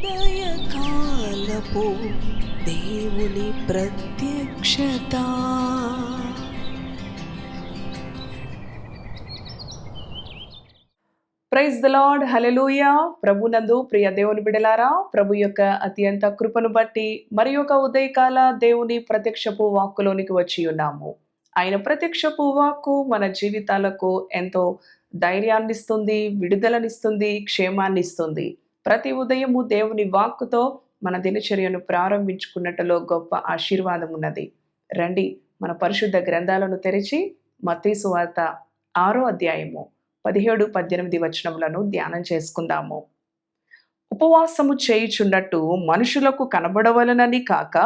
ఉదయకాలపు దేవుని ప్రత్యక్షత. ప్రైజ్ ద లార్డ్, హల్లెలూయా. ప్రభునందు ప్రియ దేవుని బిడలారా, ప్రభు యొక్క అత్యంత కృపను బట్టి మరి ఒక ఉదయకాల దేవుని ప్రత్యక్షపు వాక్కులోనికి వచ్చి ఉన్నాము. ఆయన ప్రత్యక్షపు వాక్కు మన జీవితాలకు ఎంతో ధైర్యాన్ని ఇస్తుంది, విడుదలనిస్తుంది, క్షేమాన్ని ఇస్తుంది. ప్రతి ఉదయము దేవుని వాక్కుతో మన దినచర్యను ప్రారంభించుకున్నట్టులో గొప్ప ఆశీర్వాదం ఉన్నది. రండి, మన పరిశుద్ధ గ్రంథాలను తెరిచి మత్తయి సువార్త 6వ అధ్యాయము 17-18 వచనములను ధ్యానం చేసుకుందాము. ఉపవాసము చేయుచున్నట్టు మనుషులకు కనబడవలనని కాక,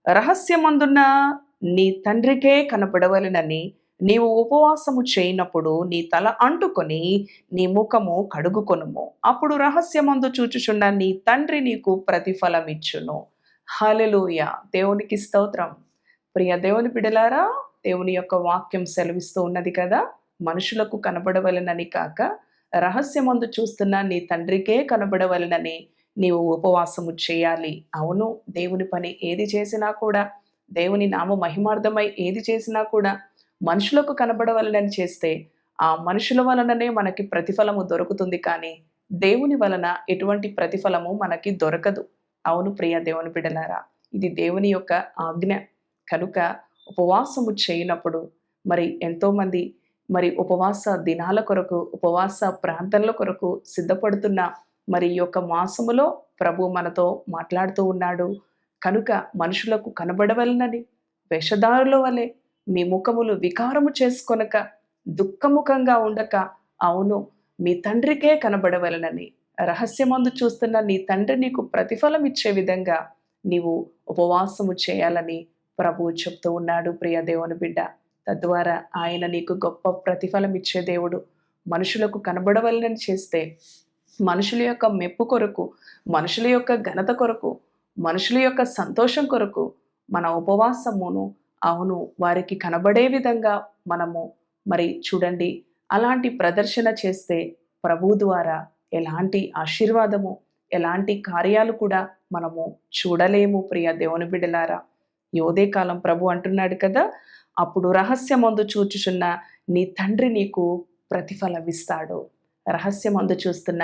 రహస్యమందున్న నీ తండ్రికే కనబడవలనని నీవు ఉపవాసము చేయనప్పుడు నీ తల అంటుకొని నీ ముఖము కడుగుకొనుము. అప్పుడు రహస్యమందు చూచుచున్న నీ తండ్రి నీకు ప్రతిఫలమిచ్చును. హల్లెలూయా. దేవునికి స్తోత్రం. ప్రియ దేవుని బిడ్డలారా, దేవుని యొక్క వాక్యం సెలవిస్తూ ఉన్నది కదా, మనుషులకు కనబడవలనని కాక రహస్యమందు చూస్తున్న నీ తండ్రికే కనబడవలనని నీవు ఉపవాసము చేయాలి. అవును, దేవుని పని ఏది చేసినా కూడా, దేవుని నామ మహిమార్థమై ఏది చేసినా కూడా మనుషులకు కనబడవలనని చేస్తే ఆ మనుషుల వలననే మనకి ప్రతిఫలము దొరుకుతుంది, కానీ దేవుని వలన ఎటువంటి ప్రతిఫలము మనకి దొరకదు. అవును ప్రియ దేవుని బిడ్డలారా, ఇది దేవుని యొక్క ఆజ్ఞ. కనుక ఉపవాసము చేయనప్పుడు ఎంతోమంది ఉపవాస దినాల కొరకు, ఉపవాస ప్రార్థనల కొరకు సిద్ధపడుతున్న ఈ యొక్క మాసములో ప్రభు మనతో మాట్లాడుతూ ఉన్నాడు. కనుక మనుషులకు కనబడవలనని వేషధారుల వలె మీ ముఖములు వికారము చేసుకొనక, దుఃఖముఖంగా ఉండక, అవును మీ తండ్రికే కనబడవలనని, రహస్యమందు చూస్తున్న నీ తండ్రి నీకు ప్రతిఫలం ఇచ్చే విధంగా నీవు ఉపవాసము చేయాలని ప్రభువు చెప్తూ ఉన్నాడు. ప్రియ దేవుని బిడ్డ, తద్వారా ఆయన నీకు గొప్ప ప్రతిఫలం ఇచ్చే దేవుడు. మనుషులకు కనబడవలనని చేస్తే మనుషుల యొక్క మెప్పు కొరకు, మనుషుల యొక్క ఘనత కొరకు, మనుషుల యొక్క సంతోషం కొరకు మన ఉపవాసమును, అవును వారికి కనబడే విధంగా మనము చూడండి, అలాంటి ప్రదర్శన చేస్తే ప్రభు ద్వారా ఎలాంటి ఆశీర్వాదము, ఎలాంటి కార్యాలు కూడా మనము చూడలేము. ప్రియ దేవుని బిడ్డలారా, యోదే కాలం ప్రభు అంటున్నాడు కదా, అప్పుడు రహస్యమందు చూచుచున్న నీ తండ్రి నీకు ప్రతిఫలమిస్తాడు. రహస్యమందు చూస్తున్న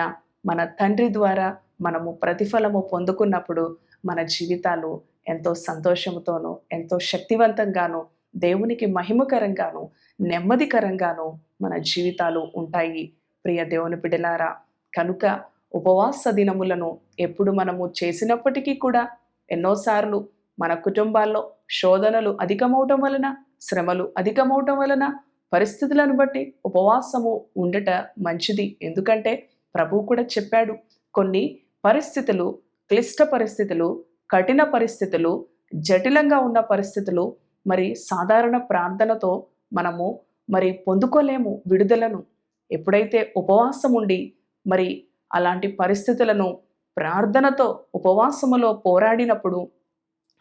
మన తండ్రి ద్వారా మనము ప్రతిఫలము పొందుకున్నప్పుడు మన జీవితాలు ఎంతో సంతోషముతోనూ, ఎంతో శక్తివంతంగాను, దేవునికి మహిమకరంగాను, నెమ్మదికరంగాను మన జీవితాలు ఉంటాయి. ప్రియ దేవుని బిడ్డలారా, కనుక ఉపవాస దినములను ఎప్పుడు మనము చేసినప్పటికీ కూడా ఎన్నోసార్లు మన కుటుంబాల్లో శోధనలు అధికమవటం వలన, శ్రమలు అధికమవటం వలన, పరిస్థితులను బట్టి ఉపవాసము ఉండట మంచిది. ఎందుకంటే ప్రభువు కూడా చెప్పాడు, కొన్ని పరిస్థితులు, క్లిష్ట పరిస్థితులు, కఠిన పరిస్థితులు, జటిలంగా ఉన్న పరిస్థితులు సాధారణ ప్రార్థనతో మనము పొందుకోలేము విడుదలను. ఎప్పుడైతే ఉపవాసం ఉండి అలాంటి పరిస్థితులను ప్రార్థనతో ఉపవాసములో పోరాడినప్పుడు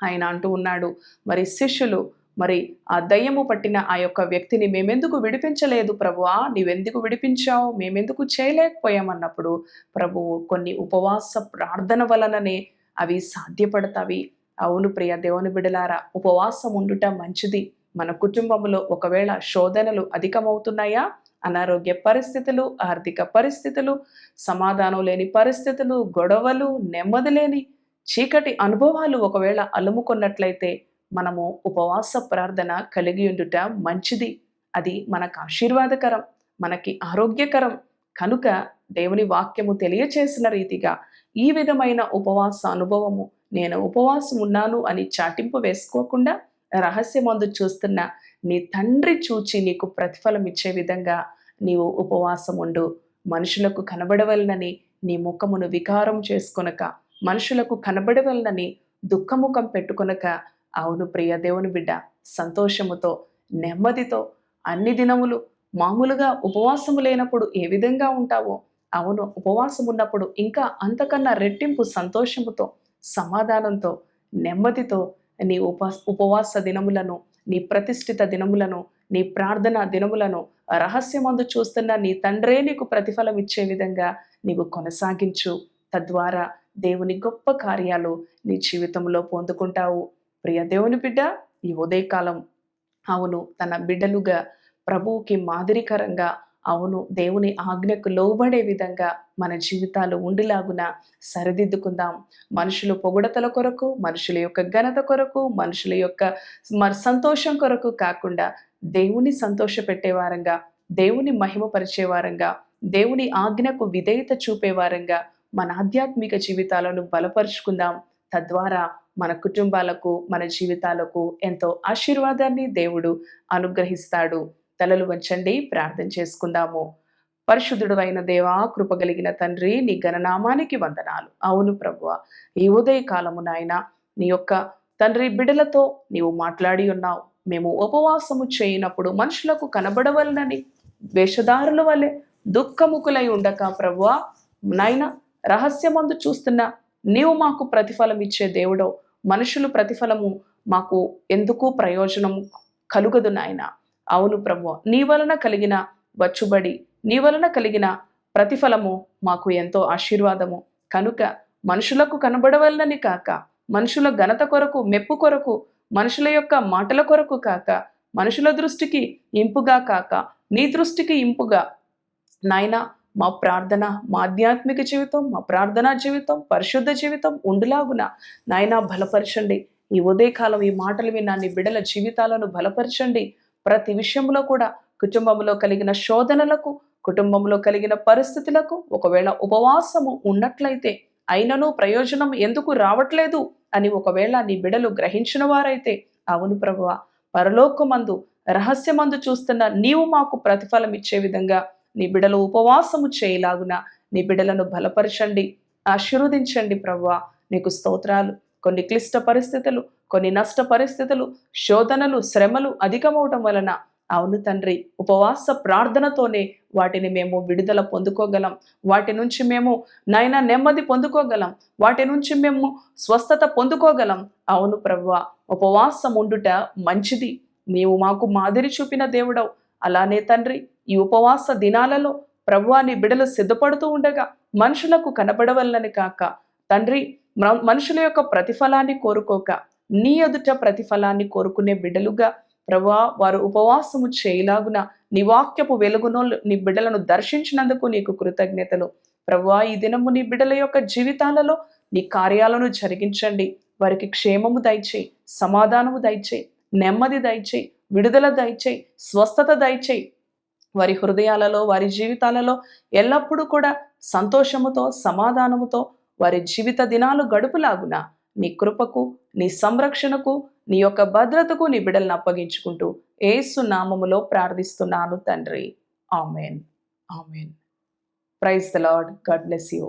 ఆయన అంటూ ఉన్నాడు, శిష్యులు ఆ దయ్యము పట్టిన ఆ యొక్క వ్యక్తిని మేమెందుకు విడిపించలేదు ప్రభువా, నీవెందుకు విడిపించావు, మేమెందుకు చేయలేకపోయామన్నప్పుడు ప్రభువు కొన్ని ఉపవాస ప్రార్థన వలననే అవి సాధ్యపడతావి. అవును ప్రియ దేవుని బిడ్డలారా, ఉపవాసం ఉండుట మంచిది. మన కుటుంబంలో ఒకవేళ శోధనలు అధికమవుతున్నాయా, అనారోగ్య పరిస్థితులు, ఆర్థిక పరిస్థితులు, సమాధానం లేని పరిస్థితులు, గొడవలు, నెమ్మది లేని చీకటి అనుభవాలు ఒకవేళ అలుముకున్నట్లయితే మనము ఉపవాస ప్రార్థన కలిగి ఉండుట మంచిది. అది మనకు ఆశీర్వాదకరం, మనకి ఆరోగ్యకరం. కనుక దేవుని వాక్యము తెలియచేసిన రీతిగా ఈ విధమైన ఉపవాస అనుభవము, నేను ఉపవాసం ఉన్నాను అని చాటింపు వేసుకోకుండా, రహస్యమందు చూస్తున్న నీ తండ్రి చూచి నీకు ప్రతిఫలం ఇచ్చే విధంగా నీవు ఉపవాసం ఉండు. మనుషులకు కనబడవలనని నీ ముఖమును వికారం చేసుకొనక, మనుషులకు కనబడవలనని దుఃఖముఖం పెట్టుకొనక, అవును ప్రియ దేవుని బిడ్డ, సంతోషముతో, నెమ్మదితో అన్ని దినములు మామూలుగా ఉపవాసము లేనప్పుడు ఏ విధంగా ఉంటావో, అవును ఉపవాసం ఉన్నప్పుడు ఇంకా అంతకన్నా రెట్టింపు సంతోషముతో, సమాధానంతో, నెమ్మదితో నీ ఉపవాస దినములను, నీ ప్రతిష్ఠిత దినములను, నీ ప్రార్థన దినములను రహస్యమందు చూస్తున్న నీ తండ్రే నీకు ప్రతిఫలం ఇచ్చే విధంగా నీవు కొనసాగించు. తద్వారా దేవుని గొప్ప కార్యాలు నీ జీవితంలో పొందుకుంటావు. ప్రియ దేవుని బిడ్డ, ఈ ఉదయకాలం అవును తన బిడ్డలుగా ప్రభువుకి మాదిరికరంగా, అవును దేవుని ఆజ్ఞకు లోబడే విధంగా మన జీవితాలు ఉండిలాగున సరిదిద్దుకుందాం. మనుషులు పొగడతల కొరకు, మనుషుల యొక్క ఘనత కొరకు, మనుషుల యొక్క సంతోషం కొరకు కాకుండా దేవుని సంతోషపెట్టేవారంగా, దేవుని మహిమపరిచేవారంగా, దేవుని ఆజ్ఞకు విధేయత చూపేవారంగా మన ఆధ్యాత్మిక జీవితాలను బలపరుచుకుందాం. తద్వారా మన కుటుంబాలకు, మన జీవితాలకు ఎంతో ఆశీర్వాదాన్ని దేవుడు అనుగ్రహిస్తాడు. తలలు వంచండి, ప్రార్థన చేసుకుందాము. పరిశుద్ధుడు అయిన దేవా, కృపగలిగిన తండ్రి, నీ ఘననామానికి వందనాలు. అవును ప్రభువా, ఈ ఉదయకాలము నాయన నీ యొక్క తండ్రి బిడ్డలతో నీవు మాట్లాడి ఉన్నావు. మేము ఉపవాసము చేయనప్పుడు మనుషులకు కనబడవలనని వేషధారుల వలె దుఃఖముకులై ఉండక ప్రభువా నాయన రహస్యమందు చూస్తున్న నీవు మాకు ప్రతిఫలం ఇచ్చే దేవుడో, మనుషులు ప్రతిఫలము మాకు ఎందుకు ప్రయోజనం కలుగదు నాయన. అవును ప్రభువా, నీ వలన కలిగిన వచ్చుబడి, నీ వలన కలిగిన ప్రతిఫలము మాకు ఎంతో ఆశీర్వాదము. కనుక మనుషులకు కనబడవలనని కాక, మనుషుల ఘనత కొరకు, మెప్పు కొరకు, మనుషుల యొక్క మాటల కొరకు కాక, మనుషుల దృష్టికి ఇంపుగా కాక, నీ దృష్టికి ఇంపుగా నాయన మా ప్రార్థన, మా ఆధ్యాత్మిక జీవితం, మా ప్రార్థనా జీవితం, పరిశుద్ధ జీవితం ఉండులాగున నాయన బలపరచండి. ఈ ఉదయకాలం ఈ మాటలు విన్న నీ బిడ్డల జీవితాలను బలపరచండి. ప్రతి విషయంలో కూడా కుటుంబంలో కలిగిన శోధనలకు, కుటుంబంలో కలిగిన పరిస్థితులకు ఒకవేళ ఉపవాసము ఉన్నట్లయితే అయినను ప్రయోజనం ఎందుకు రావట్లేదు అని ఒకవేళ నీ బిడ్డలు గ్రహించిన వారైతే, అవును ప్రభువా, పరలోకమందు రహస్యమందు చూస్తున్న నీవు మాకు ప్రతిఫలం ఇచ్చే విధంగా నీ బిడ్డలు ఉపవాసము చేయలాగున నీ బిడ్డలను బలపరచండి, ఆశీర్వదించండి ప్రభువా. నీకు స్తోత్రాలు. కొన్ని క్లిష్ట పరిస్థితులు, కొన్ని నష్ట పరిస్థితులు, శోధనలు, శ్రమలు అధికమవటం వలన అవును తండ్రి, ఉపవాస ప్రార్థనతోనే వాటిని మేము విడుదల పొందుకోగలం. వాటి నుంచి మేము నాయన నెమ్మది పొందుకోగలం. వాటి నుంచి మేము స్వస్థత పొందుకోగలం. అవును ప్రభువా, ఉపవాసం ఉండుట మంచిది. నీవు మాకు మాదిరి చూపిన దేవుడవు. అలానే తండ్రి, ఈ ఉపవాస దినాలలో ప్రభువా నీ బిడ్డలు సిద్ధపడుతూ ఉండగా మనుషులకు కనబడవల్లని కాక తండ్రి, మనుషుల యొక్క ప్రతిఫలాన్ని కోరుకోక నీ ఎదుట ప్రతిఫలాన్ని కోరుకునే బిడ్డలుగా ప్రభువా వారు ఉపవాసము చేయలాగున నీ వాక్యపు వెలుగును నీ బిడ్డలను దర్శించినందుకు నీకు కృతజ్ఞతలు. ప్రభువా, ఈ దినము నీ బిడ్డల యొక్క జీవితాలలో నీ కార్యాలను జరిగించండి. వారికి క్షేమము దయచేయి, సమాధానము దయచేయి, నెమ్మది దయచేయి, విడుదల దయచేయి, స్వస్థత దయచేయి. వారి హృదయాలలో, వారి జీవితాలలో ఎల్లప్పుడూ కూడా సంతోషముతో, సమాధానముతో వారి జీవిత దినాలు గడుపులాగున నీ కృపకు, నీ సంరక్షణకు, నీ యొక్క భద్రతకు నీ బిడ్డలను అప్పగించుకుంటూ యేసు నామములో ప్రార్థిస్తున్నాను తండ్రి. Amen. Amen. Praise the lord. God bless you.